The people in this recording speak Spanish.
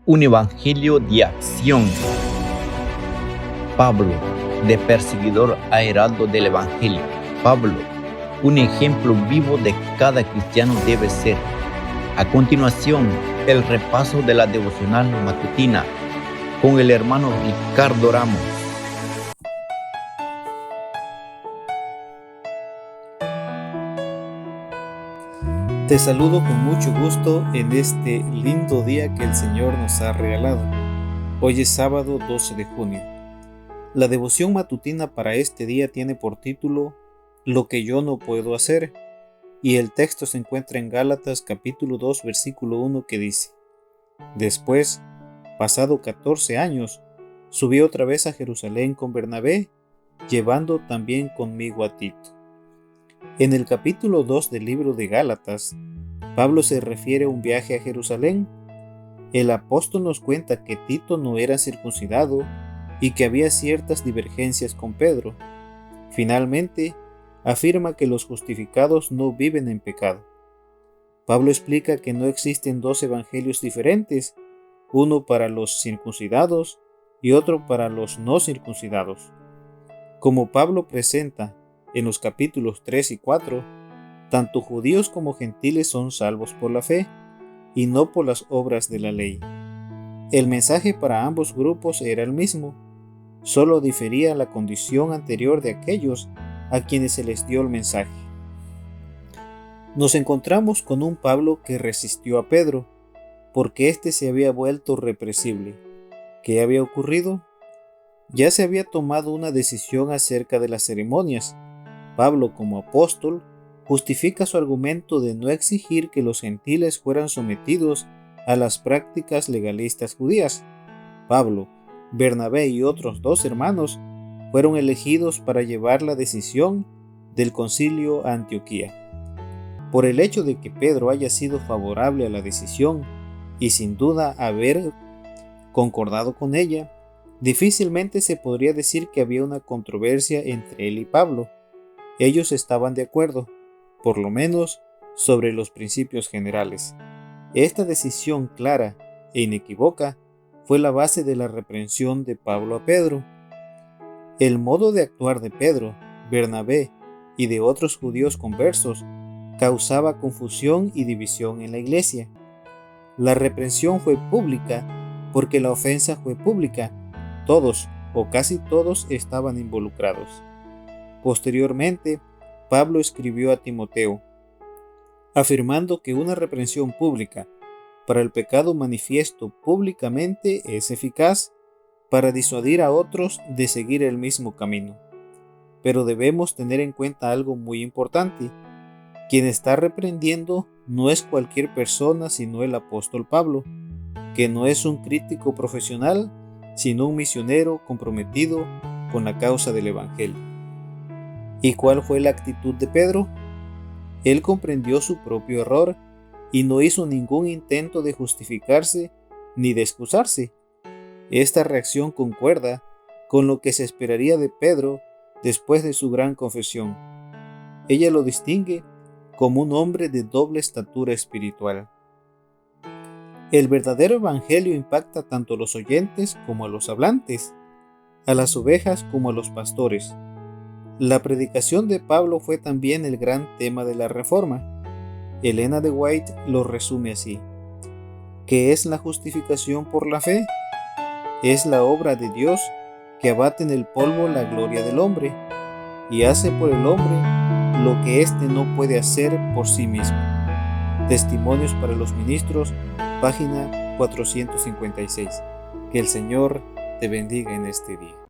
Un evangelio de acción. Pablo, de perseguidor a heraldo del evangelio. Pablo, un ejemplo vivo de cada cristiano debe ser. A continuación, el repaso de la devocional matutina con el hermano Ricardo Ramos. Te saludo con mucho gusto en este lindo día que el Señor nos ha regalado. Hoy es sábado 12 de junio. La devoción matutina para este día tiene por título Lo que yo no puedo hacer, y el texto se encuentra en Gálatas capítulo 2 versículo 1 que dice: Después, pasado 14 años, subí otra vez a Jerusalén con Bernabé, llevando también conmigo a Tito. En el capítulo 2 del libro de Gálatas, Pablo se refiere a un viaje a Jerusalén. El apóstol nos cuenta que Tito no era circuncidado y que había ciertas divergencias con Pedro. Finalmente, afirma que los justificados no viven en pecado. Pablo explica que no existen dos evangelios diferentes, uno para los circuncidados y otro para los no circuncidados. Como Pablo presenta en los capítulos 3 y 4, tanto judíos como gentiles son salvos por la fe y no por las obras de la ley. El mensaje para ambos grupos era el mismo, solo difería la condición anterior de aquellos a quienes se les dio el mensaje. Nos encontramos con un Pablo que resistió a Pedro, porque éste se había vuelto represible. ¿Qué había ocurrido? Ya se había tomado una decisión acerca de las ceremonias. Pablo, como apóstol, justifica su argumento de no exigir que los gentiles fueran sometidos a las prácticas legalistas judías. Pablo, Bernabé y otros dos hermanos fueron elegidos para llevar la decisión del concilio a Antioquía. Por el hecho de que Pedro haya sido favorable a la decisión y sin duda haber concordado con ella, difícilmente se podría decir que había una controversia entre él y Pablo. Ellos estaban de acuerdo, por lo menos, sobre los principios generales. Esta decisión clara e inequívoca fue la base de la reprensión de Pablo a Pedro. El modo de actuar de Pedro, Bernabé y de otros judíos conversos causaba confusión y división en la iglesia. La reprensión fue pública porque la ofensa fue pública. Todos o casi todos estaban involucrados. Posteriormente, Pablo escribió a Timoteo, afirmando que una reprensión pública para el pecado manifiesto públicamente es eficaz para disuadir a otros de seguir el mismo camino. Pero debemos tener en cuenta algo muy importante. Quien está reprendiendo no es cualquier persona sino el apóstol Pablo, que no es un crítico profesional, sino un misionero comprometido con la causa del evangelio. ¿Y cuál fue la actitud de Pedro? Él comprendió su propio error y no hizo ningún intento de justificarse ni de excusarse. Esta reacción concuerda con lo que se esperaría de Pedro después de su gran confesión. Ella lo distingue como un hombre de doble estatura espiritual. El verdadero evangelio impacta tanto a los oyentes como a los hablantes, a las ovejas como a los pastores. La predicación de Pablo fue también el gran tema de la Reforma. Elena de White lo resume así: ¿qué es la justificación por la fe? Es la obra de Dios que abate en el polvo la gloria del hombre y hace por el hombre lo que éste no puede hacer por sí mismo. Testimonios para los ministros, página 456. Que el Señor te bendiga en este día.